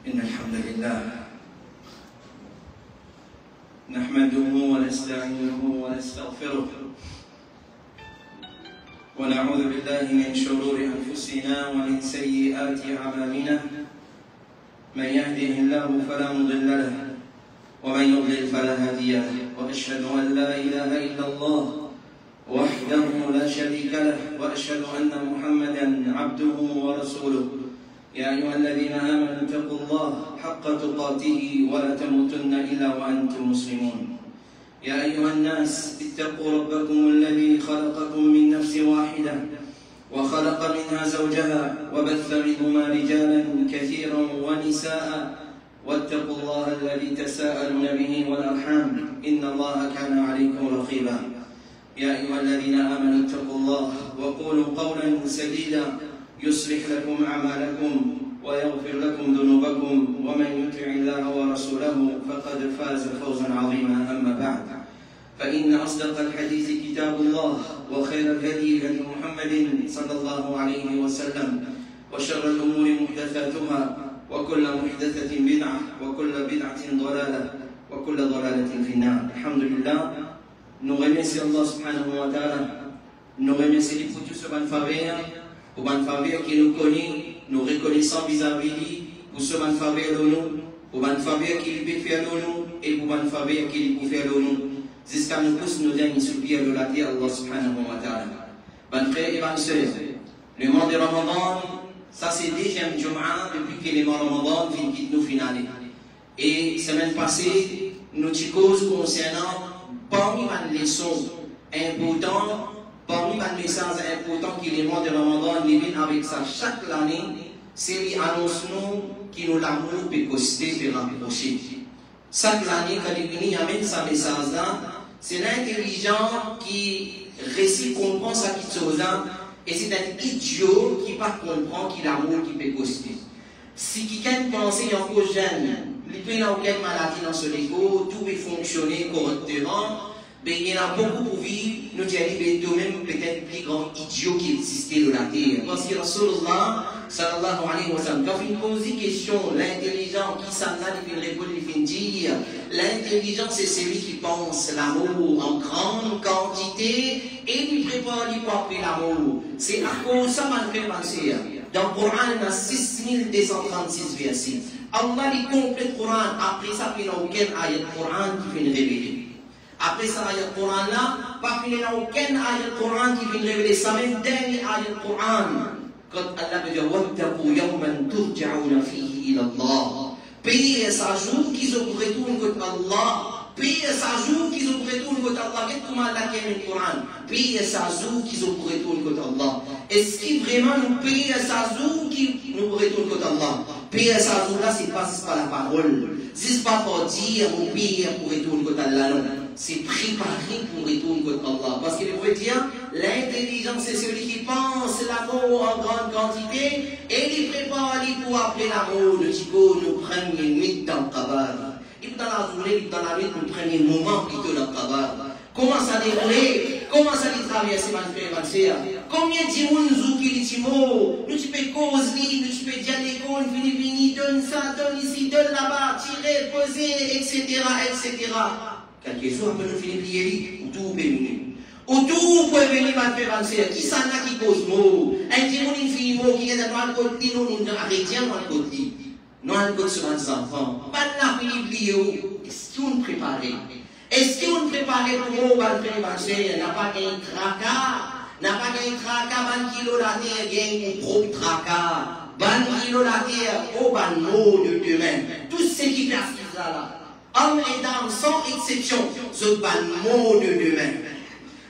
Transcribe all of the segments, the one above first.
إن الحمد لله نحمده ونستعينه ونستغفره ونعوذ بالله من شرور أنفسنا ومن سيئات أعمالنا من يهده الله فلا مضل له ومن يضلل فلا هادي له وأشهد أن لا إله إلا الله وحده لا شريك له وأشهد أن محمدا عبده ورسوله يا أيها الذين آمنوا اتقوا الله حق تقاته ولا تموتن إلا وأنتم مسلمون يا أيها الناس اتقوا ربكم الذي خلقكم من نفس واحدة وخلق منها زوجها وبث منهما رجالا كثيرا ونساء واتقوا الله الذي تساءلون به والأرحام إن الله كان عليكم رقيبا يا أيها الذين آمنوا اتقوا الله وقولوا قولا سديدا يصلح لكم أعمالكم ويغفر لكم ذنوبكم ومن يطع الله ورسوله فقد فاز فوزا عظيما أما بعد فإن أصدق الحديث كتاب الله وخير الهدي هدي محمد صلى الله عليه وسلم وشر الأمور محدثاتها وكل محدثة بدعة وكل بدعة ضلالة وكل ضلالة في النار. الحمد لله. Nous remercions Allah subhanahu wa ta'ala. Nous remercions les foutus sur ban faveur, pour ban faveur qui nous connaît, nous reconnaissons vis-à-vis lui, pour ce ban faveur de nous, pour ban faveur qui lui peut faire de nous, et pour ban faveur qui lui peut faire de nous. Jusqu'à nous tous nous derniers soupirs de la terre, Allah subhanahu wa ta'ala. Ban frères et ban sœurs, le mois de Ramadan, ça c'est deuxième Jum'a depuis que le mois de Ramadan quitte nous finale. Et semaine passée, nous t'y cause concernant parmi les leçons importantes, parmi les messages importants qui les mois de Ramadan viennent avec ça chaque année, c'est les annonces qui nous l'amour peut coster et rapprocher. Chaque année, quand il amène sa message là, c'est l'intelligent qui récit, comprend sa petite chose là, et c'est un idiot qui ne comprend qu'il l'amour qui peut coster. Si quelqu'un pense encore jeune, il peut y avoir aucune maladie dans son ego, tout peut fonctionner correctement, mais il y en a beaucoup pour vivre, nous disons même peut-être plus grand idiot qui existait de la terre. Parce que Rasulullah, sallallahu alayhi wa sallam, quand il pose des questions, l'intelligent qui s'en a, il répond, il dire, l'intelligent c'est celui qui pense l'amour en grande quantité et il prépare pour appeler l'amour. C'est à cause de ça qu'on fait penser. Dans le Coran, il y a 6236 versets. Allah il complète le Coran. Après ça, il n'y a aucun ayat du Coran qui vient révéler. Après ça, ayat du Coran là, pas il n'y a aucun ayat du Coran qui vient révéler. Ça même dernier ayat du Coran. Quand Allah veut dire wattaqu yawman turja'una fihi ila Allah. Payez sa jour qu'ils ont retourné contre Allah. Payez sa jour qu'ils ont retourné contre Allah. Qu'est-ce que Allah qui le Coran? Payez sa jour qu'ils ont retourné contre Allah. Est-ce qu'il vraiment nous paye sa jour qui nous retourne contre Allah? Payer sa jour là, c'est pas la parole. C'est pas pour dire on paye pour retourner contre Allah. Non. C'est préparé pour retourner contre Allah. Parce que le prophète dit, l'intelligence c'est celui qui pense l'amour en grande quantité et il prépare pour appeler l'amour. Le chico nous prend une nuit dans le kabar. Il dans la journée, dans la nuit, nous prend un moment plutôt dans le kabar. Comment ça dérouler? Comment ça traverser ma frère, ma sœur? Combien de gens qui disent nous tu peux causer, nous tu peux dire l'école, fini, donne ça, donne ici, donne là-bas, tirer, poser, etc., etc. Quelques jours après nous finissons plier, ou tout peut venir. Ou tout peut venir, ma frère, ma sœur. Qui s'en a qui cause mot? Un petit monde, une fille, mot, qui est dans le côté, nous arrêtons dans le côté. Nous allons côté sur nos enfants. Pas de la fille plier, est-ce qu'on prépare? Est-ce qu'on prépare pour nous, ma frère, ma sœur? N'a pas qu'un tracas. N'a pas gagné tracas, ban kilo la terre, gagne un gros tracas. Ban kilo la terre, au ban mot de demain. Tout ce qui fait ça là, hommes et dames sans exception, ce ban mot de demain.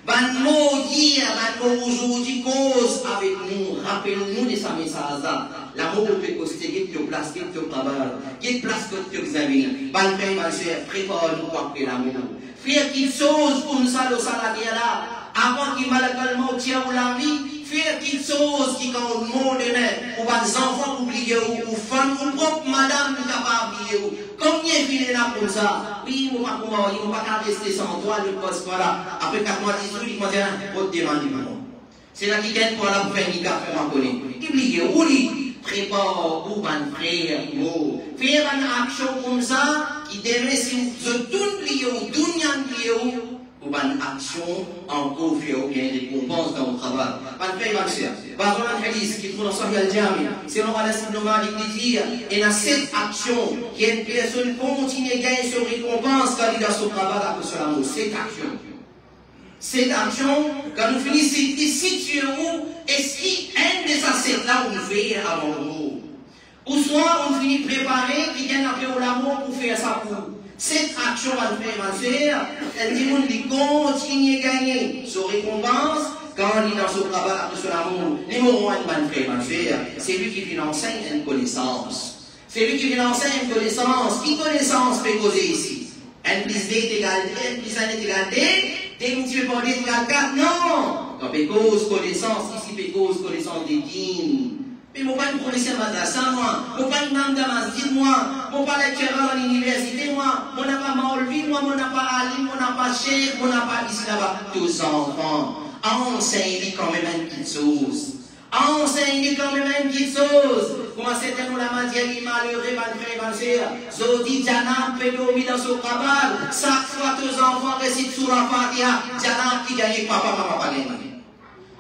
Ban mot hier, ban mot aujourd'hui, cause avec nous, rappelons-nous de sa message là. L'amour peut coster, qu'il te place, qu'il te travaille, qu'il te place, qu'il te examine. Ban frère, ma soeur, prépare-nous pour appeler l'amour. Frère, qu'il chose pour nous ça, le salarié là. Avant qu'il malheureusement tient la vie, faire quelque chose qui quand le monde est ou pas des enfants oubliés ou femmes ou propre madame qui capable oublier. Combien il est là pour ça? Oui, il ne va pas rester sans toi, le poste voilà. Après 4 mois, 18, il m'a dit, on te demande. C'est là qu'il gagne pour la faire une café, ma connaît. Oubliez, oui. prépare ou un frère ou faire une action comme ça qui devrait se tout lié ou tout lié ou une action en cours ou bien récompense dans le travail. Pas frère ma sœur. Par exemple un hadith qui trouve dans Sahih al-Jami, selon Anas ibn Malik dit il y a cette action qui est une personne continue à gagner sur récompense quand il a son travail après sur l'amour. Cette action. Cette action, quand nous finissons situer où, est-ce qu'il y a un de ces là où nous faisons avant l'amour? Ou soit on finit préparer, qui vient après l'amour pour faire ça pour. Cette action va nous faire avancer, elle dit qu'on continue à gagner sur récompense quand il est dans son travail après sur l'amour. Numéro 1, il va nous faire avancer, c'est lui qui vient enseigner une connaissance. C'est lui qui vient enseigner une connaissance. Qui connaissance fait causer ici? N plus D est égal D, N plus 1 est égal D. D multiplié par D est égal 4, non! Donc, cause connaissance, ici, cause connaissance des dîmes. Mais mon pas une professeur madrasa, moi. Mon pas imam de masjid, moi. Mon pas lecturer à l'université, moi. Mon n'a pas maulvi, moi. Mon n'a pas alim, mon n'a pas cheikh, mon n'a pas ici là-bas. Tous enfants. Enseignez quand même une petite chose. Enseignez quand même une petite chose. Comment c'était nous la matière malheureux, malgré, Zodi, Janab, Pédomi dans son cabal. Chaque fois que les enfants récitent sur la Fatiha, Janab qui gagne papa, maman, pas gagné.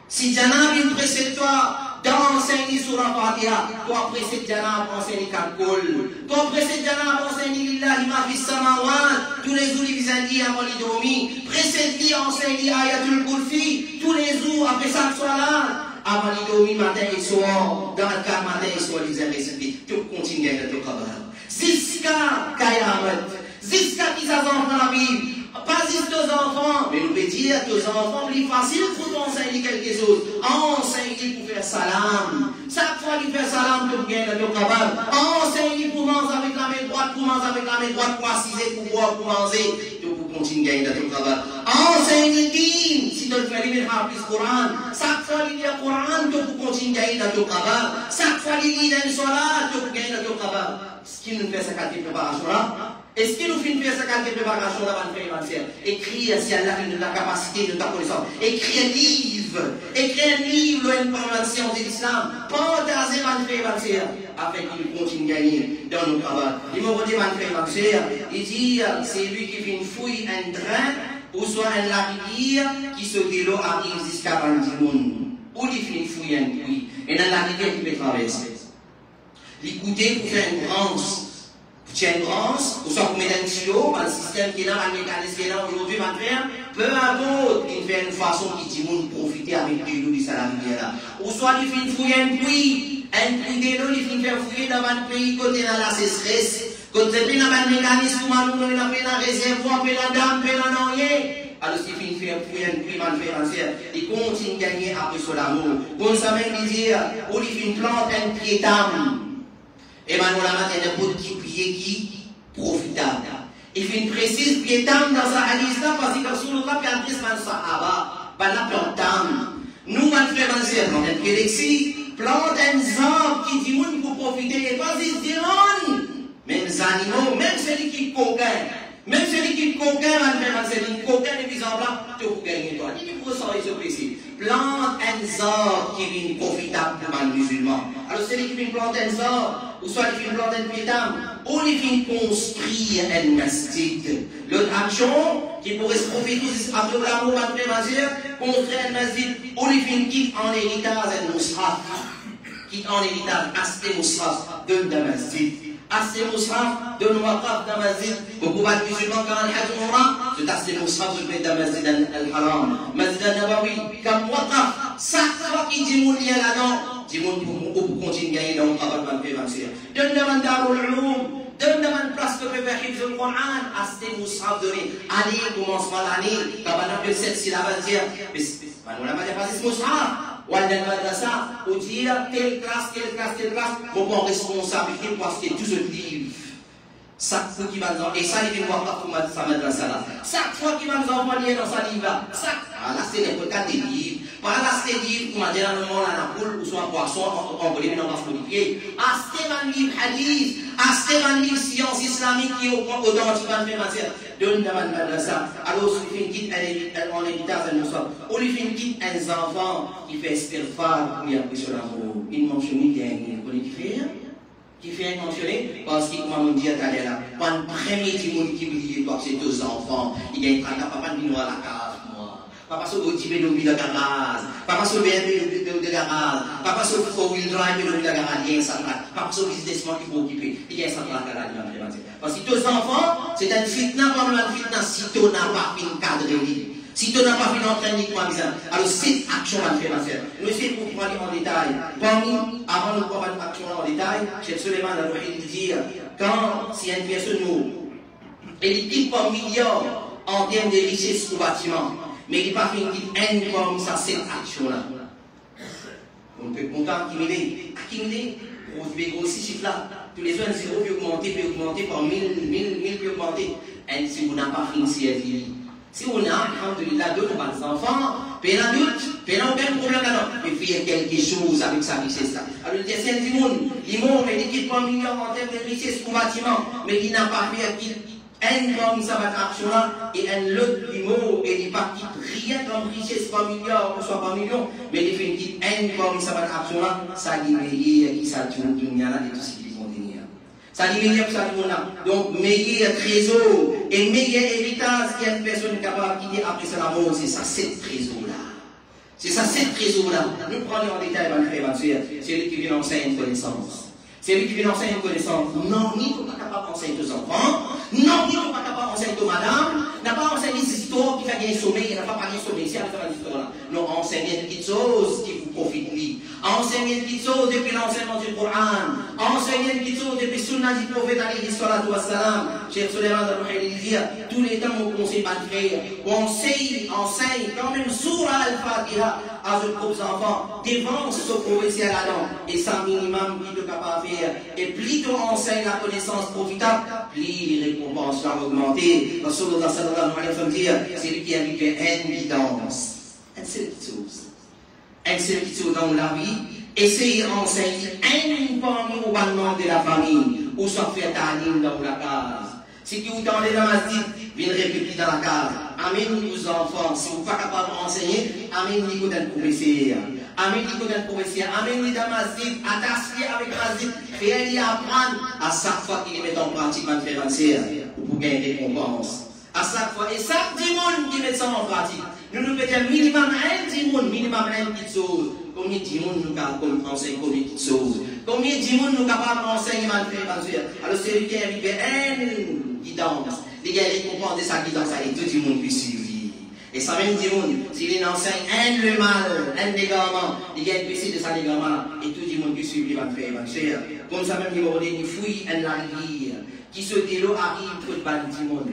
Si Janab il précède toi, d'enseigner sur la Fatiha, toi précède Janab, enseigne calcul. Toi précède Janab, enseigne Lillahi ma fis samawat. Tous les jours, il vient dire avant les dormir. Précède lui, enseigne Ayatul Kursi. Tous les jours, après ça, soit là. Avant les dormir matin et soir, dans le cas matin et soir, ils aiment réciter. Tout continue à être capable. Ziska, Kayamat. Ziska qui s'avance dans la Bible. Pas juste aux enfants, mais nous pouvons dire aux enfants, plus facile pour t'enseigner quelque chose. Enseigner pour faire salam. Chaque fois qu'il fait salam, tu gagnes le cabal. Enseigner pour manger avec la main droite, pour manger avec la main droite, pour assiser, pour boire, pour manger. Tu peux continuer à gagner le cabal. Enseigner din, si tu le fais, il va plus Coran. Chaque fois qu'il y a Coran, tu peux continuer à gagner le cabal. Chaque fois qu'il y a une solat, tu peux gagner le cabal. Ce qui nous fait sa qualité de préparation là. Est-ce que nous finissons faire sa qualité de préparation avant de faire éventuelle? Écrire si Allah a la capacité de ta connaissance. Écrire un livre. Écrire un livre, une formation de l'islam. Partager avant de faire éventuelle. Afin qu'il continue à gagner dans nos travail. Il m'a dit avant de faire éventuelle. Il dit, c'est lui qui vient fouiller un train ou soit un rivière qui se délo arrive jusqu'à 20 monde. Ou il finit fouiller un puits. Et dans la rivière qui peut traverser. L'écouter pour faire une branche. Tiens une branche, ou soit pour mettre un tuyau, le système qui est là, le mécanisme qui est là aujourd'hui, va faire, peu importe, il fait une façon qui dit de profiter avec de l'eau du salamier là. Ou soit il fait fouiller un puits de l'eau, il fait faire fouiller dans un pays côté dans la sécheresse, côté dans un mécanisme, comment nous avons un réservoir, un dame, un rien. Alors, si il fait fouiller un puits, il continue à gagner après sur l'amour. Comme ça même, il dit, ou il fait une plante, un pied d'âme. Et maintenant, la matin, il y a beaucoup qui prier qui profitable. Il fait une précise piétame dans sa hadith là, parce que sur le rap, il y a un trisman sahaba, pas la plante d'âme. Nous, on va faire un cerf, on a pris l'exi, plante un arbre qui dit oui pour profiter, et pas ils diront, même les animaux, même celui qui coquin, même celui qui coquin va faire un cerf, une coquin de mise en place, tu peux gagner toi. Il faut sortir ce précis. Plante un arbre qui est profitable pour les musulmans. Alors, celui qui vient planter un arbre, ou soit il fait planter un pétame, ou il fait construire un masjid. L'autre action, qui pourrait se profiter après l'amour, après masjid, construire un masjid, ou il fait quitte en héritage un mushaf. Quitte en héritage, aspect mushaf, donne d'un masjid. Aspect mushaf, donne waqaf d'un masjid. Beaucoup de musulmans, quand il y a un umrah, c'est aspect mushaf, je fais d'un masjid al-haram. Masjid al-nabawi, comme waqaf, chaque fois qu'il dit mon lien là-dedans, du monde pour continuer à gagner dans le travail de prévention. Donne-moi Darul Uloum, donne-moi une place que peut faire le Coran, Asté Moussaf donné. Allez, commencement l'année, quand on appelle cette syllabe, dire, mais on n'a pas passé ce Moussaf. Ou à l'Al-Madrasa, ou dire telle classe, on prend responsabilité pour acheter tout ce livre. Chaque fois qu'il va nous et ça, il vient voir pour sa madrasa là. Chaque fois qu'il va nous envoyer dans sa livre là, là c'est les cas des livres. Par là c'est des livres, comme on dit dans le monde, la poule, ou soit poisson, on peut les mettre dans la modifier. Achetez un livre hadith, achetez un livre science islamique qui est au point autant tu vas faire matière. Donne dans la madrasa. Alors, si il fait une quitte en héritage, elle nous sort. Ou il fait une quitte un enfant qui fait istighfar pour y appuyer sur l'amour. Il mange une gagne. connaît qui fait mentionner, parce qu'il m'a dit à l'heure là, quand le premier monde qui me dit, c'est deux enfants, il y a une traque, papa de à la cave, moi. Papa se motive de la garage, papa se BMW de garage, papa se four-wheel drive de la garage, il y a un central, papa se businessman qui faut occuper, il y a un central à la garage. Parce que deux enfants, c'est un fitna comme un fitna si tu n'as pas fait une cadre de vie. Si tu n'as pas fait d'entraînement, alors cette action va faire ma sœur. Nous essayons pour parler en détail. Avant de parler d'action en détail, Cheikh Suleiman a dit quand si une personne nous, elle dit pas milliard en termes de richesse ou bâtiment, mais il n'est pas fait une haine comme ça, cette action-là. On peut content accumuler, on peut grossir chiffre là. Tous les ans, 0 peut augmenter par 1000 peut augmenter. Et si vous n'avez pas fini, c'est si on a, alhamdoulilah, d'autres enfants, puis il y a aucun problème là. Il faut faire quelque chose avec sa richesse. Alors, il y a certains gens, mais il n'a pas mis en termes de richesse pour bâtiment, mais il n'a pas fait un comme ça va action là, et un autre limo, et il n'est pas rien comme richesse, pas milliard, ou soit pas million, mais il fait un comme ça va action là, ça dit, mais qui ça tourne, il y a là, et tout ce qui vont tenir. Ça dit meilleur que ça tout là. Donc meilleur trésor et meilleur héritage qu'il y a une personne capable qui dit après ça la mort, c'est ça, cette trésor-là. C'est ça, cette trésor-là. Nous prenons en détail, ma frère, ma soeur, c'est lui qui vient enseigner une connaissance. C'est lui qui vient enseigner une connaissance. Non, ni tu n'es pas capable d'enseigner aux enfants. Non, ni tu n'es pas capable d'enseigner aux madame. N'a pas enseigné des histoires qui fait gagner sommeil, il n'a pas parlé sommeil, c'est à faire des histoires là. Non, enseigner des petites choses qui vous profitent de lui. Enseigner des petites choses depuis l'enseignement du Coran. Enseigner des petites choses depuis le sunna du prophète alayhi salatu wassalam. Cheikh Suleiman al-Ruhaili dit, tous les temps on conseille pas de faire. Enseigne quand même Surah al-Fatiha à vos propres enfants. Défense ce professeur là-dedans. Et ça minimum qui est capable de faire. Et plus tu enseignes la connaissance profitable, plus les récompenses vont augmenter. Rasulullah sallallahu alayhi wa sallam dit, c'est lui qui a vu une guidance. Une seule petite chose. Une seule petite chose dans la vie. Essayez d'enseigner un parmi aux membres de la famille. Ou soit faire ta ligne dans la case. Si vous tendez dans la masjid, venez répéter dans la case. Amène vos enfants. Si vous n'êtes pas capable d'enseigner, amène-les dans le professeur. Amène-les dans le professeur. Amène-les dans la masjid. Attache-les avec la masjid. Fais-les apprendre. À chaque fois qu'ils les mettent en pratique, votre frère, votre sœur, pour gagner des récompenses. À chaque fois. Et chaque monde qui met ça en pratique. Nous nous mettons minimum un dimon, minimum une petite chose. Combien de dimon nous capables d'enseigner combien de petites choses? Combien de dimon nous capables d'enseigner, ma frère, ma soeur? Alors, c'est lui qui a arrivé une guidance. Les gars, ils comprennent de sa guidance, et tout le monde peut suivre. Et ça même dimon, s'il enseigne un le mal, un légalement, les gars, ils peut suivre de sa légalement, et tout le monde peut suivre, ma frère, ma soeur. Comme ça même, il fouille un navire, qui se délo arrive pour le ban dimon.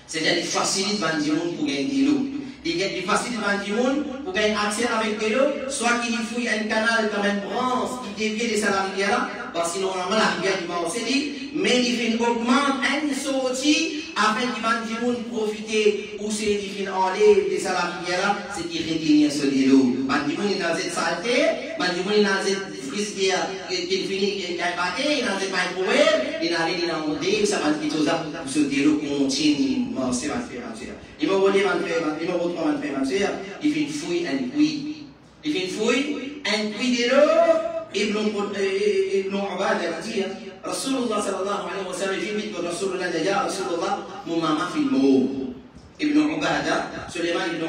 C'est-à-dire qu'il facilite le monde pour gagner de l'eau. Il facilite le monde pour gagner accès avec de l'eau, soit qu'il fouille un canal comme une branche qui dévie de sa rivière, parce que normalement la rivière du Mont dit, mais il augmente une sortie afin que le monde profite ou c'est qu'il enlève de sa rivière, c'est qu'il retient ce de l'eau. Le monde est dans cette saleté, le monde est dans cette frise qui finit, qui a battu, il n'a pas trouvé, il n'a rien monté, ça va être quelque chose pour ce de l'eau continue. C'est ma frère, ma soeur. Il m'a volé ma frère, ma soeur. Il fait une fouille, un puits. Il fait une fouille, un puits de l'eau. Ibn Ubada dit, Rasulullah sallallahu alayhi wa sallam, j'ai dit que Rasulullah dit, Rasulullah, mon maman fait le mot. Ibn Ubada, Suleiman ibn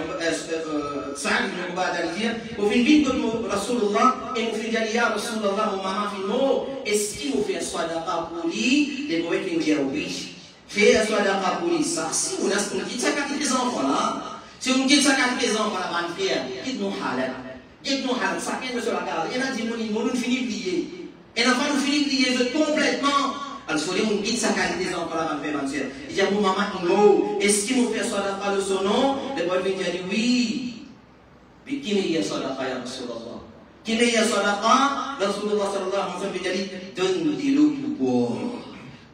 Sa'ad ibn Ubada dit, au fin de Rasulullah, et au fin de Rasulullah, mon maman fait le mot. Est-ce qu'il vous fait un sadaqa pour lui? Les mauvais qui me disent oui. Fais un sadaqa pour lui. Ça, si on a ce qu'on dit, ça quand les enfants là, si on dit ça quand les enfants là, van frère, dites-nous halal. Dites-nous halal, ça vient de sur la carte. Il y en a dit, nous finit de lier. Et l'enfant nous finit de lier complètement. Alors, il faut dire, on dit ça quand les enfants là, van frère, van sœur. Il dit à mon maman, non, est-ce qu'il nous fait sadaqa de son nom? Le boy vient dire oui. Mais qui me dit sadaqa, ya Rasulallah? Qui me dit sadaqa? Rasulullah sallallahu alayhi wa sallam dit, donne de l'eau pour boire.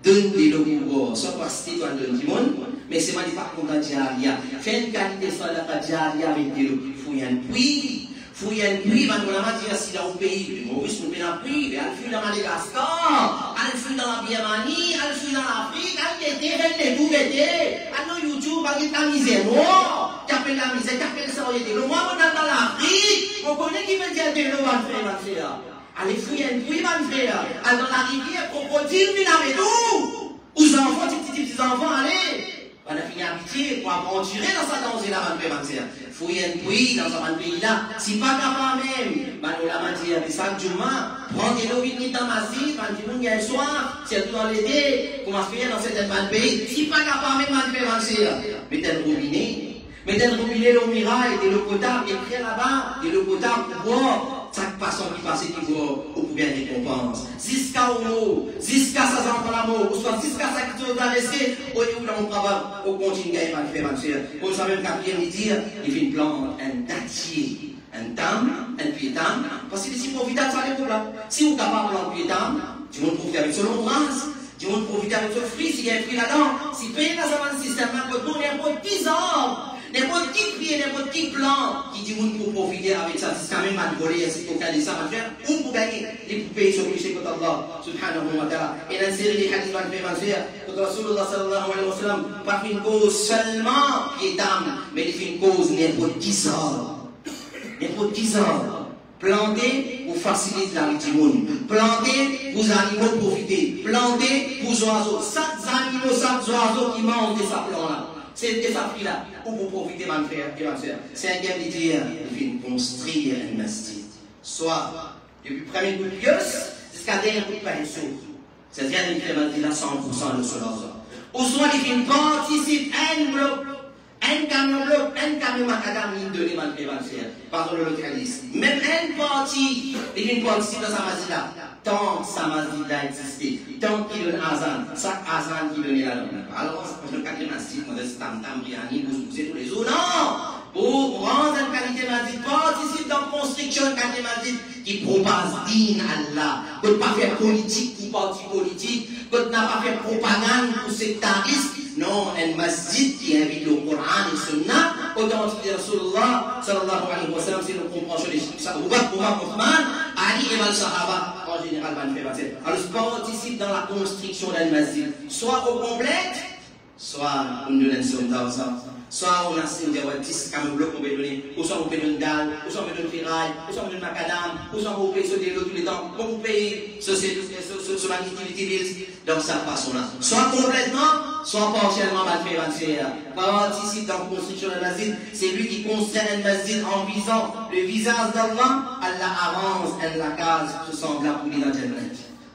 Donne de l'eau pour boire. Soit pas cité dans le monde, mais c'est pas par contre à diarrhea. Fais une qualité de sadaqa diarrhea avec de l'eau. Fouille un puits. Fouille un puits, man, on a dit si dans le pays, Maurice nous met un puits, elle fuit dans Madagascar, elle fuit dans la Birmanie, elle fuit dans l'Afrique, elle était, elle tout était. Elle nous YouTube, elle est la misère, moi, qui appelle ça, qui appelle ça, le moi, on est dans l'Afrique, on connaît qui veut dire de l'eau, ma frère. Allez fouiller un puits, man frère. Allez dans la rivière, crocodile, vient avec nous. Aux enfants, petits enfants, allez. On a fini habitué pour aventurer dans sa danse là, man frère, man frère. Fouiller un puits dans un pays là. Si pas capable même, man, on l'a dit, avec ça, Juma, prendre l'eau vite dans ma vie, man, du monde, il y a un soir, surtout dans l'été, pour m'affaire dans certains pays. Si pas capable même, man frère, man frère, mettez un robinet. Mettez un robinet, l'eau miraille, de l'eau potable, écrire là-bas, de l'eau potable pour boire. Chaque personne qui passe qui voit, ou pour bien récompense. Jusqu'à au mot, jusqu'à sa enfant l'amour, ou soit jusqu'à sa qui te traverser, au lieu dans mon travail, au continue à faire ma soeur. On sait même qu'à bien me dire, il fait une plante, un dattier, un tam, un piétam, parce que si vous profitez de ça, les problèmes. Si vous êtes capable de planter un piétam, tu vas profiter avec son ombrage, tu vas profiter avec son fruit, s'il y a un fruit là-dedans, si paye dans un système, on peut donner un peu de 10 ans. N'importe qui prie, n'importe qui plan qui dit pour profiter avec ça, c'est quand même mal volé, c'est pour gagner ça, ou pour gagner les poupées sur le péché contre Allah, subhanahu wa ta'ala. Et dans la série des hadiths, on va faire, que Rasulullah sallallahu alayhi wa sallam, pas une cause seulement qui est d'âme, mais il fait une cause n'importe qui sort. N'importe qui sort. Planter pour faciliter la vie du monde. Planter pour les animaux profiter. Planter pour les oiseaux. Chaque animaux, chaque oiseau qui mange de sa plante là. C'est ça qui là, pour profiter, mon frère et ma soeur. C'est un gars qui dit, il faut construire un masjid. Soit, depuis le premier coup de pioche, jusqu'à le dernier coup de pinceau. C'est-à-dire qu'il fait là 100% de cela. Ou soit, il fait participe un bloc, un camion bloc, un camion macadam, il donne mon frère et ma soeur. Pardon le localisme. Même un parti, il fait participe dans sa masjid là. Tant que sa masjid a existé, tant qu'il donne azan, chaque azan qui donne là-dedans. Alors, je ne sais pas si c'est tam briani, vous tous les jours. Non! Pour rendre une qualité masjid, participe dans la construction de qualité masjid qui propage din Allah. Vous ne pas faire politique pour parti politique, vous ne pas faire propagande pour sectarisme. Non, un masjid qui invite le Coran et le Sunnah, autant que Rasulullah sallallahu alayhi wa sallam, c'est le compréhension des Abu Bakr, Othman, Ali et les Sahaba, en général, alors, participe dans la construction d'un masjid, soit au complète, soit on donne un somme d'argent, soit on a 10 camions blocs qu'on peut donner, ou soit on peut donner une dalle, ou soit on peut donner une ferraille, ou soit on peut donner un macadam, ou soit on peut payer sur tous les temps, on peut payer sur la utility dans cette façon-là. Soit complètement, soit partiellement mal fait. Participe dans la construction d'un masjid, c'est lui qui construit un masjid en visant le visage d'Allah, Allah avance la case, se semble pour lui dans le Jannah.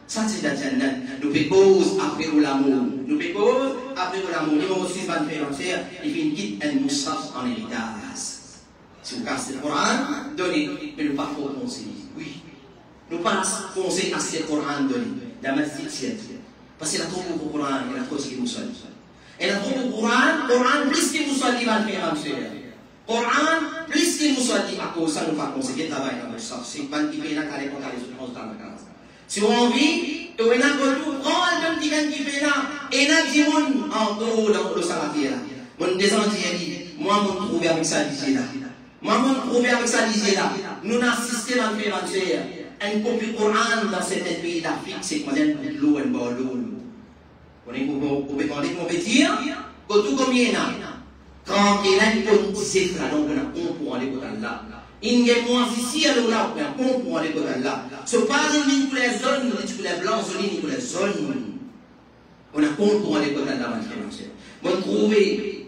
Ça, c'est la Jannah. Nous pécose après l'amour. Nous pécose après l'amour. Numéro 6, mal fait, il fait une guide, un moussaf en héritage. Si vous cassez le Coran, donnez, mais nous pas trop conseiller. Oui. Nous pas conseiller à ce Coran donné. La masjid, c'est parce qu'il a trop au Coran, il a trop ce qu'il nous sonne. Il a trop au Coran, plus qu'il nous sonne, il va le faire, Coran, plus qu'il nous sonne, à cause ça, nous pas conseiller travail dans le sens. C'est pas qui fait la carrière contre les autres dans la case. Si on a envie, tu as prends un petit gars qui fait là, et là, tu as en gros dans le salarié là. Mon descendant dit, moi, je me trouve avec ça, là. Moi, je me trouve avec ça, là. Nous assistons à faire un copie Coran dans certains pays d'Afrique, c'est qu'on aime l'eau et l'eau. Vous pouvez dire, que tout comme il y en a, quand il y a une bonne disette là, donc on pour aller pour là. Il y a moins ici, alors là, on pour aller pour là. Ce pas une pour les zones, pour les blancs, une pour les zones. On a compte pour aller pour là, ma on trouve,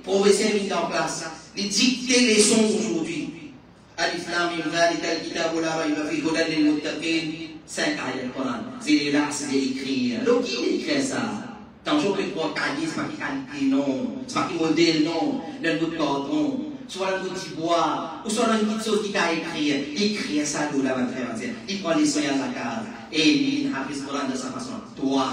professeur mis en place, les dicter les sons aujourd'hui. Al-Islam, il va faire les muttaqin, 5 ayats Coran. C'est là, c'est écrit. Donc, qui écrit ça? Tant que je crois qu'il c'est pas qui qualité, non. C'est pas qui modèle, non. D'un bout de cordon, soit un bout de bois, ou soit une petite chose qui a écrit. Écrit ça, là, va faire. Il prend les soins à la case. Et il a fait ce Coran de sa façon. Toi,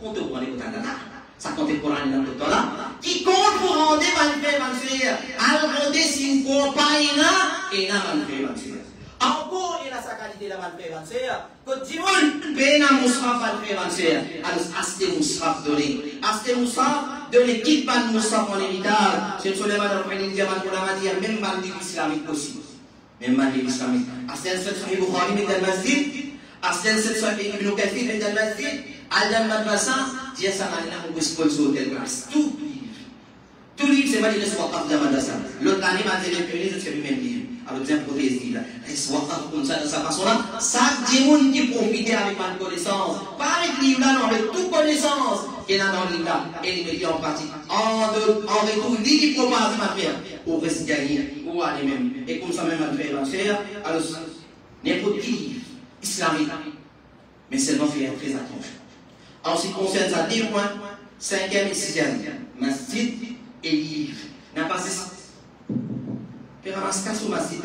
on te prend les Coran là. Ça compte pour aller dans le temps là. Qui compte pour rendre malfait, alors si une compagne là, et n'a malfait. Encore, il a sa qualité de malfait. Que Dimon, Bena Moussaf malfait. Alors, Aste Moussaf donné. Aste Moussaf donné qui pas Moussaf en héritage. C'est le soleil de l'Organisme diamant pour la matière, même mal de l'islamique possible. Même mal de l'islamique. Aste el Sahih Bukhari met dans le masjid. Aste el Sahih Ibn Kathir met dans le masjid. Adam Madrasa, dia sama dengan aku sponsor tel place. Tout livre, c'est pas dire soit pas de Madrasa. L'autre année, ma télé publie, je fais même livre. Alors, tiens, protège là. Soit comme ça, de sa façon-là. Ça, des gens qui profitent avec ma connaissance. Pas avec livre là, non, avec toute connaissance qu'il y a dans le livre là. Et il met en pratique. En retour, il qui propose ma frère. Pour rester gagner, ou aller même. Et comme ça, même, ma frère, alors, n'importe qui livre islamique. Mais seulement faire très attention. En ce qui concerne ça, 2 points, 5e et 6e. Masjid et livre. N'a pas faire un masque sur masjid.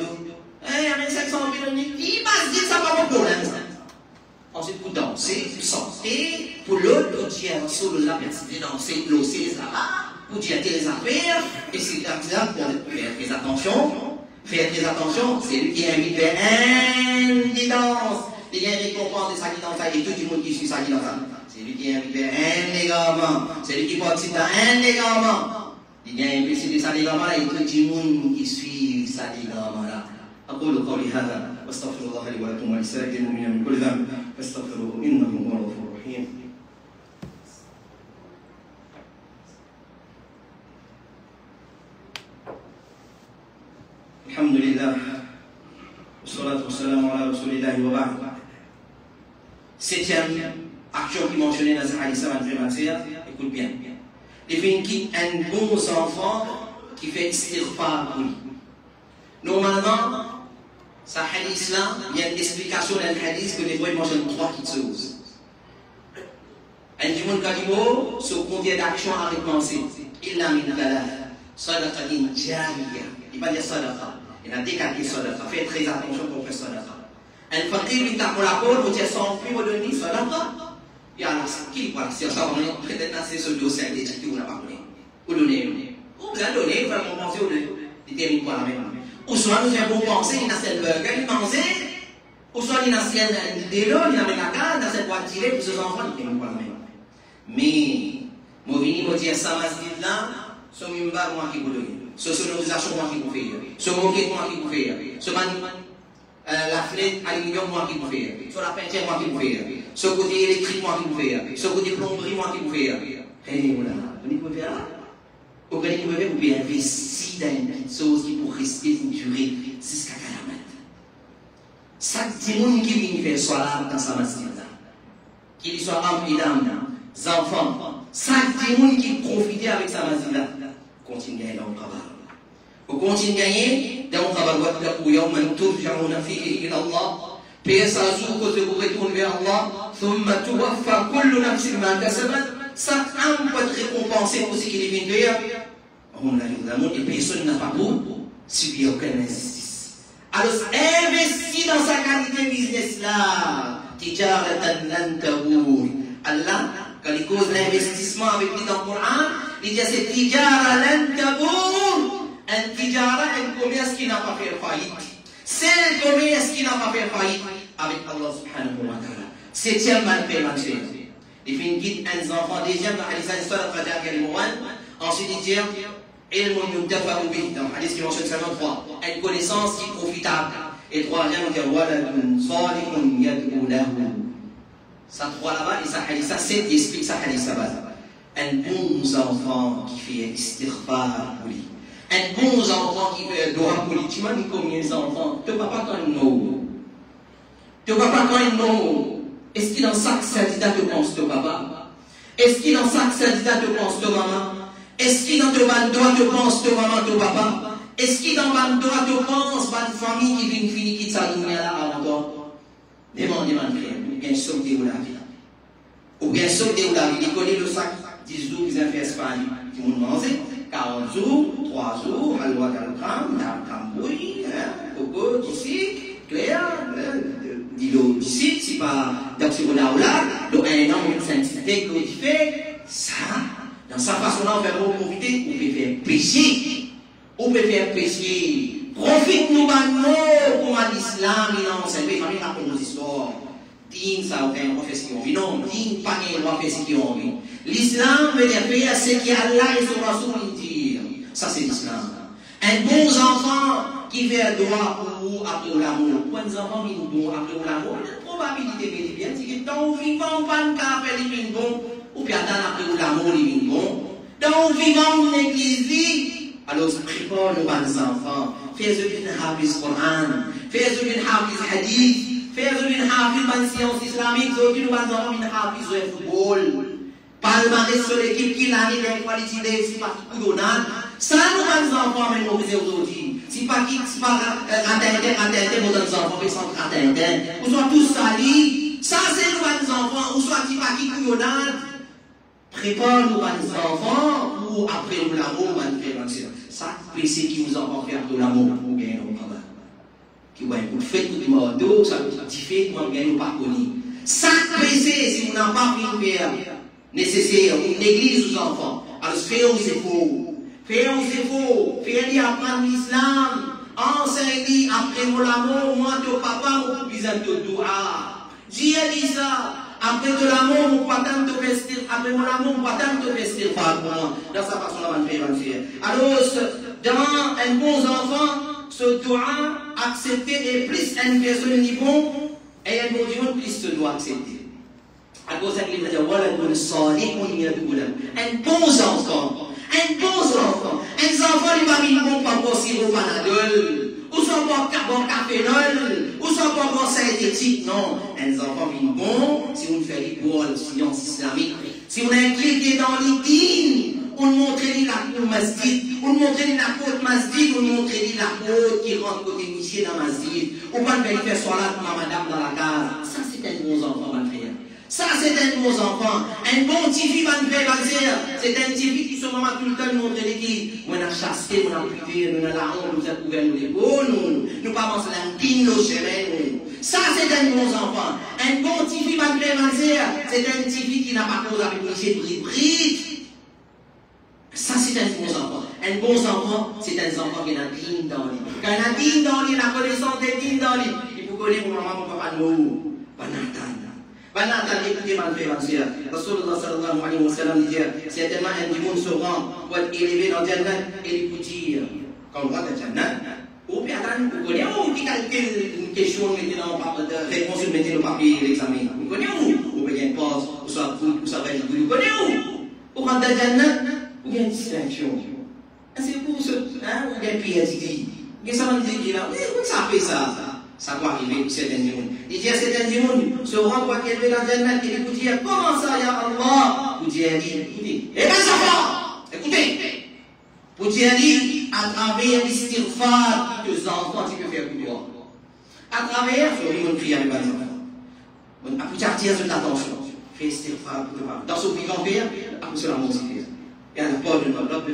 Eh, avec 500 000 qui masjid, ça va pas de problème. Ensuite, pour danser, pour sortir, pour l'autre, pour dire sur la personne, danser, glosser, ça va, pour dire les affaires, et c'est comme ça, pour faire très attention. Faire très attention, c'est lui qui invite vers une guidance. Il y a une récompense de sa guidance, et tout le monde qui suit sa guidance. C'est lui qui invite vers un égarement. C'est lui qui participe à un égarement. Il y a un peu de sa égarement et tout le monde qui suit sa égarement là. أقول قولي هذا واستغفر الله لي ولكم ولسائر المؤمنين من كل ذنب فاستغفروه إنه هو الغفور الرحيم. الحمد لله والصلاة والسلام على رسول الله وبعد. 7e action qui est mentionnée dans ce hadith, écoute bien. Il fait un bon enfant qui fait istighfar pour lui. Normalement, ce hadith-là, il y a une explication dans le hadith que les fois il mentionne 3 petites choses. Un du monde kadimo, ce combien d'actions à recommencer. Il a mis la sadaqatin jariya. Il va dire sadaqa. Il a décalé sadaqa. Faites très attention pour faire sadaqa. Un fakir qui tape la peau, vous dire sans plus vous donner sadaqa. Il y a la qui voilà, si on s'en va peut-être c'est ce dossier des gens qui vous n'a pas donné. Vous donnez. Vous avez donné, vous allez compenser ou déterminer quoi la même. Ou soit nous faisons compenser, il y a cette burger, il mange. Ou soit il y a cette délo, il y a la carte, il y a cette boîte tirée pour ses enfants, il détermine quoi la même. Mais, moi vini me dire ça masjid là, ce mimbar moi qui vous donne. Ce sonorisation moi qui vous fait. Ce moquette moi qui vous fait. Ce la fenêtre aluminium moi qui vous fait. Sur la peinture moi qui vous fait. Ce côté électrique moi qui vous fait. Ce côté plomberie moi qui vous fait. Et voilà, vous pouvez faire là. Vous pouvez investir dans une petite chose qui pour rester une durée jusqu'à 40 mètres. Chaque démon qui vient faire soit là dans sa masjid là. Qu'il soit rempli d'âmes, enfants. Chaque démon qui profite avec sa masjid là. Continue à gagner dans le travail. Vous continuez à gagner dans le travail. وَاتَّقُوا يَوْمًا تُرْجَعُونَ فِيهِ إِلَى اللَّهِ. Puis un jour que vous retournez vers Allah. ثُمَّ تُوَفَّى كُلُّ نَفْسٍ مَا كَسَبَتْ. Chaque âme peut être récompensée pour ce qu'il vient de faire. Et personne n'a pas pour subir aucune injustice. Alors, investis dans sa qualité business là. Tijaratan lan tabour. Allah, quand il cause l'investissement avec lui dans le Coran, il dit c'est tijara lan tabour. Un tijara, un commerce qui n'a pas fait faillite. C'est un commerce qui n'a pas fait faillite avec Allah subhanahu wa ta'ala. 7e malfait, ma chère. Il fait une guide à nos enfants. Deuxième, dans le hadith, ensuite il dit ilmun yuntafa'u bih, dans le hadith qui mentionne seulement 3. Une connaissance qui est profitable. Et troisième, on dit waladun salihun yad'u lahu. Ça 3 là-bas, et ça hadith, ça 7, il explique ça hadith là-bas. Un bon enfant qui fait istighfar pour lui. Un bon enfant qui fait doha pour lui. Tu m'as dit combien d'enfants? Ton papa quand il nous. Ton papa quand il nous. Est-ce qu'il dans chaque syndicat te pense ton papa? Est-ce qu'il dans chaque syndicat te pense ton maman? Est-ce qu'il dans ton bandoa te pense ton maman, ton papa? Est-ce qu'il dans bandoa te pense une famille qui vient finir qui s'allume là avant toi? Demandez ma frère, ou bien sauter ou la vie. Ou bien sauter ou la vie. Il connaît le sac 10 jours qu'ils ont fait Espagne. Qui vont manger 40 jours, 3 jours, halwa d'alcram, d'alcambouille, coco, d'ici, clair, d'îlot d'ici, si pas d'absolument là, le 1 an, une sainteté glorifiée, ça, dans sa façon-là, on va profiter, on peut faire pécher. On peut faire pécher. Profite-nous maintenant pour l'islam, il a enseigné, il a raconté nos histoires. Digne, ça, aucun on fait ce qu'ils ont envie. Non, digne, pas rien, on va faire ce qu'ils ont envie. L'islam veut dire faire ce qu'Allah et son Rasoul disent. Ça, c'est l'islam. Un bon enfant qui fait droit pour après l'amour. Pour un enfant qui est bon après l'amour, la probabilité est bien, c'est que dans le vivant, pas de café, il est bon, ou bien dans après l'amour, il est bon. Dans le vivant, l'église, alors prépare nos enfants fais-le une hafiz Coran, fais-le une hafiz hadith, fais-le une hafiz ban science islamique, fais-le une hafiz de football. Palmarès sur l'équipe qui l'a mis les qualités, c'est pas tout donat. Ça, nous pas les enfants, mais nous faisons aujourd'hui. Si pas qui, c'est pas raté, nos enfants, ils sont ratés. Ou soit tous salis. Ça, c'est nous pas les enfants, ou soit si pas qui couillonnade. Prépare-nous pas les enfants, ou après nous l'amour, on va nous faire avancer. Ça, c'est qui vous enfants faire de l'amour pour gagner nos parents. Qui va vous faire tout le monde, ça diffère, comment gagner nos parcours. Ça, c'est si vous n'avez pas pris le faire. Nécessaire, une église aux enfants. Alors, fais aux efforts. Fais aux efforts. Fais-les apprendre l'islam. Enseigne-les après mon amour. Moi, ton papa, mon besoin de doua. Dis-lui ça. Après de l'amour, mon papa te vestir. Après mon amour, mon papa te vestir. Dans sa façon, on va faire avancer. Alors, dans un bon enfant, ce doua accepté est plus une personne niveau et un bon Dieu plus se doit accepter. À cause de ça, il va dire, voilà, un bon enfant, un enfant, il va venir bon pas pour sirop panadol, ou sans bon cafénol, ou sans bon synthétique, non. Un enfant vient bon si vous faites pour la science islamique, si vous impliquez dans l'idine, on montre la cour masjid, on montre la côte masjid, on montre la côte qui rentre côté monsieur dans masjid, ou pas faire solat pour madame dans la case. Ça, c'est un bon enfant, ma frère. Ça, c'est un bon enfant. Un bon petit fille va nous faire grandir. C'est un petit fille qui se maman tout le temps nous montre l'équipe. On a chassé, on a privé, on a la honte, nous a couvert nos épaules, nous pas penser à l'intime, nos chemins. Ça, c'est un bon enfant. Un bon petit fille va nous faire grandir. C'est un petit fille qui n'a pas cause avec nous, bride. Ça, c'est un bon enfant. Un bon enfant, c'est un enfant qui a un digne dans lui. Quand il a un digne dans lui, la connaissance est digne dans lui. Il faut connaître mon maman, mon papa, nous. Banatan. Banatan, écoutez, ma frère, ma soeur. Rasulullah sallallahu alayhi wa sallam dit, certainement un du monde se rend pour être élevé dans le Jannat et il peut dire, quand on rentre dans le Jannat, ou bien attendre, vous connaissez où, qui calcule une question, mettez dans le réponse, mettez le papier, l'examen. Vous connaissez où? Ou bien une pause, ou soit va être, vous connaissez où? Ou rentre dans le Jannat, ou bien une distinction. C'est pour ce, hein, ou bien PhD. Mais ça va nous dire, là, où ça fait ça? Ça doit arriver pour certains gens. Il dit à certains gens, se rend pour qu'elle dans le Jannat, et vous dire, comment ça, ya Allah? Vous dire, écoutez, eh bien, ça va! Écoutez! Vous dire, à travers l'istighfar que les enfants, tu peux faire pour toi. À travers, je vais prier avec les enfants. On a pu attirer toute l'attention. Fais istighfar pour toi. Dans ce qu'on va faire, après cela, on va يعني قول رب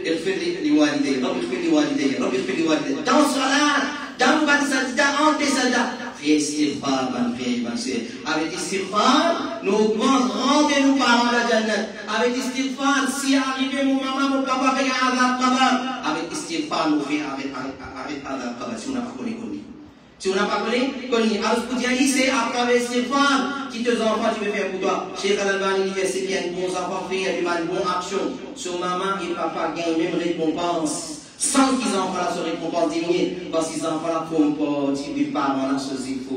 اغفر لوالدي dans salat dans ban sajda en sajda fais istighfar ban frère ban sœur avec istighfar nous rendez-nous par la jannat avec istighfar si arrivé mon maman mon papa avec azab qabr avec istighfar nous fait avec azab qabr si on n'a pas connu. Si on n'a pas connu, alors ce que tu dis, c'est à travers ces femmes qui te enfants, tu peux faire pour toi. Cheikh Al-Albani dit, c'est bien, bons enfants faire, du mal, bonne action. Sur maman et papa gagnent même récompense. Sans qu'ils enfants se récompense diminuer. Parce qu'ils enfants là font pas, tu ne pas dans la société.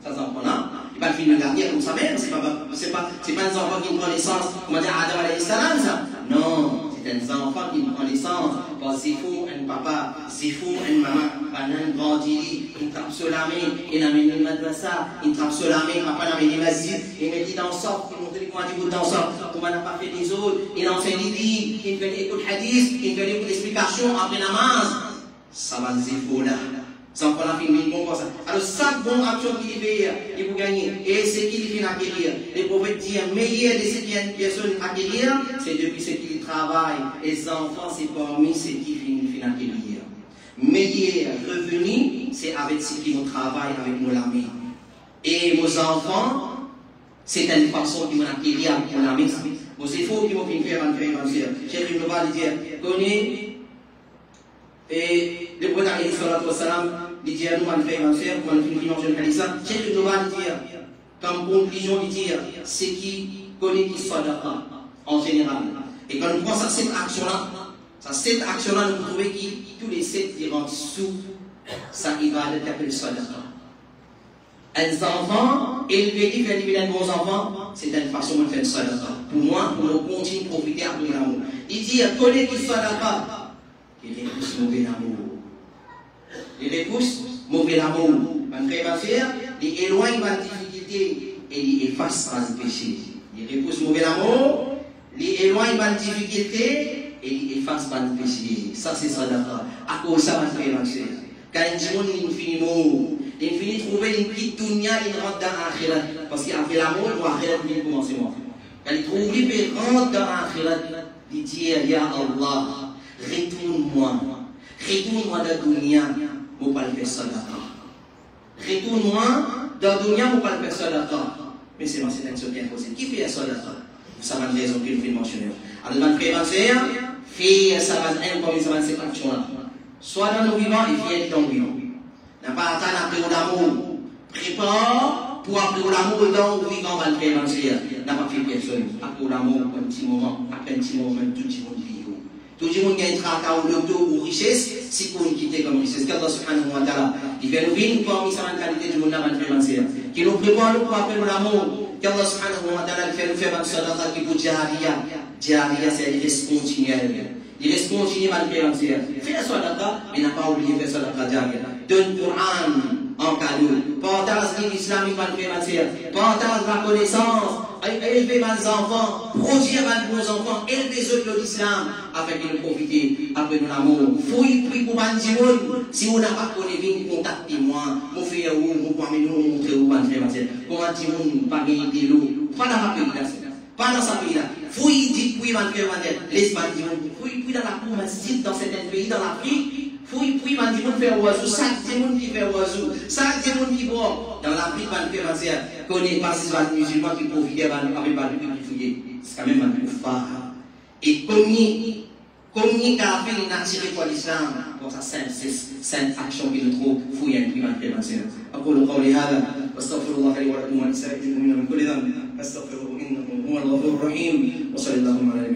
Ça, enfants là, ils ne vont pas finir la guerre comme ça même. C'est pas un enfant qui prend naissance, comme dit Adam alayhi salam, ça. Non. C'est un enfant qui prend naissance, parce qu'il faut un papa, il faut une maman, un grandi, il trappe sur la main, il amène une madrasa, il trappe sur la main, papa l'amène une masjid, il met dit dans ça, il montre comment tu dans ça, comment on n'a pas fait les autres, il enseigne les livres, il fait l'écoute hadith, il fait l'écoute d'explication après namaz. Ça va les efforts là. Ça va la finir bon comme ça. Alors, chaque bonne action qu'il fait, il faut gagner. Et ce qu'il fait acquérir. Les prophètes disent, meilleur de ce qu'il y a une personne acquérir, c'est depuis ce qu'il travaille. Et les enfants, c'est parmi ce qui finit acquérir. Meilleur revenu, c'est avec ce qui nous travaille, avec nos amis. Et nos enfants, c'est une façon qui m'ont acquérir avec nos amis. Vos efforts qui m'ont fait faire un frère, un frère. Cheikh Ibn Baz dit, connais. Et le prophète alayhi salatu wa salam dit à nous, mon frère, ma soeur, quand on finit manger le hadith, Cheikh Ibn Baz dit, comme conclusion, il dit, c'est qui connaît qui soit d'accord, en général. Et quand on pense à cette action-là, nous trouvons que tous les 7 qui rentrent sous, ça, il va être appelé sadaqa. Un enfant élevé, qui fait élever de bons enfants, c'est une façon de faire sadaqa. Pour moi, pour nous continuer à profiter de l'amour. Il dit, connaît qui soit d'accord. il repousse mauvais amour. Il repousse mauvais amour. Mon frère, ma sœur, il éloigne ma difficulté et il efface ma péché. Il repousse mauvais amour, il éloigne ma difficulté et il efface ma péché. Ça, c'est sadaqa. À cause de ça, mon frère, ma sœur. Quand il finit mort, il finit de trouver une petite dunya, il rentre dans l'akhirat. Parce qu'après l'amour, il doit commencer moi. Quand il trouve lui, il rentre dans l'akhirat. Il dit, Ya Allah, retourne-moi dans la dunya, pour pas le faire sadaqa. Retourne-moi dans la dunya, pour pas le faire sadaqa. Mais c'est une action bien posée. Qui fait sadaqa? Ça va raison qu'il fait mentionner. Alors, ma frère, ma sœur, fait ça va comme ça va cette action-là. Soit dans nos vivants et fier dans nos vivants. N'a pas attendre après l'amour. Prépare pour après l'amour dans nos vivants, ma frère, ma sœur. N'a pas fait personne. Après l'amour, un petit moment, après un petit moment, tout le monde vit. Tout le monde gagne tracas ou l'auto ou richesse, si pour nous quitter comme richesse. Qu'Allah subhanahu wa ta'ala, il fait nous vivre parmi sa qualité du monde, ma frère, ma sœur. Qui nous prépare pour après l'amour. Qu'Allah subhanahu wa ta'ala, il fait nous faire un sadaqa qui pour Jahariya. Jahariya, c'est une responsabilité. Il reste continué malgré l'entière. Fais la sadaqa, mais n'a pas oublié de faire sadaqa jariya. Donne le Coran en cadeau. Partage l'islam malgré l'entière. Partage la connaissance. Élever mes enfants. Produire mes bons enfants. Élever les autres de l'islam. Afin qu'ils nous profitent. Après nous l'amour. Fouille, puis pour Bandimoun. Si on n'a pas connu, venez contactez-moi. Mon frère ou, mon parmi nous, montrer où malgré l'entière. Pour Bandimoun, pas gagner de l'eau. Pas dans ma pays là. Pas dans sa pays là. Fouille, dites, oui, malgré l'entière. Laisse Bandimoun. Fouille, dans la cour, dans certains pays, dans l'Afrique, fouille, man dit, faire oiseau, chaque démon qui fait oiseau, chaque démon qui boit. Dans l'Afrique, man fait matière, connaît pas si les musulmans qui profitent avec pas qui fouiller. C'est quand même un peu fort. Et communique à la fin, il a tiré pour l'islam, pour sa sainte action qu'il trouve, fouille un peu, man fait matière. أقول قولي هذا واستغفر الله لي ولكم ولسائر المؤمنين من كل ذنب أستغفره إنه هو الغفور الرحيم وصلى الله عليه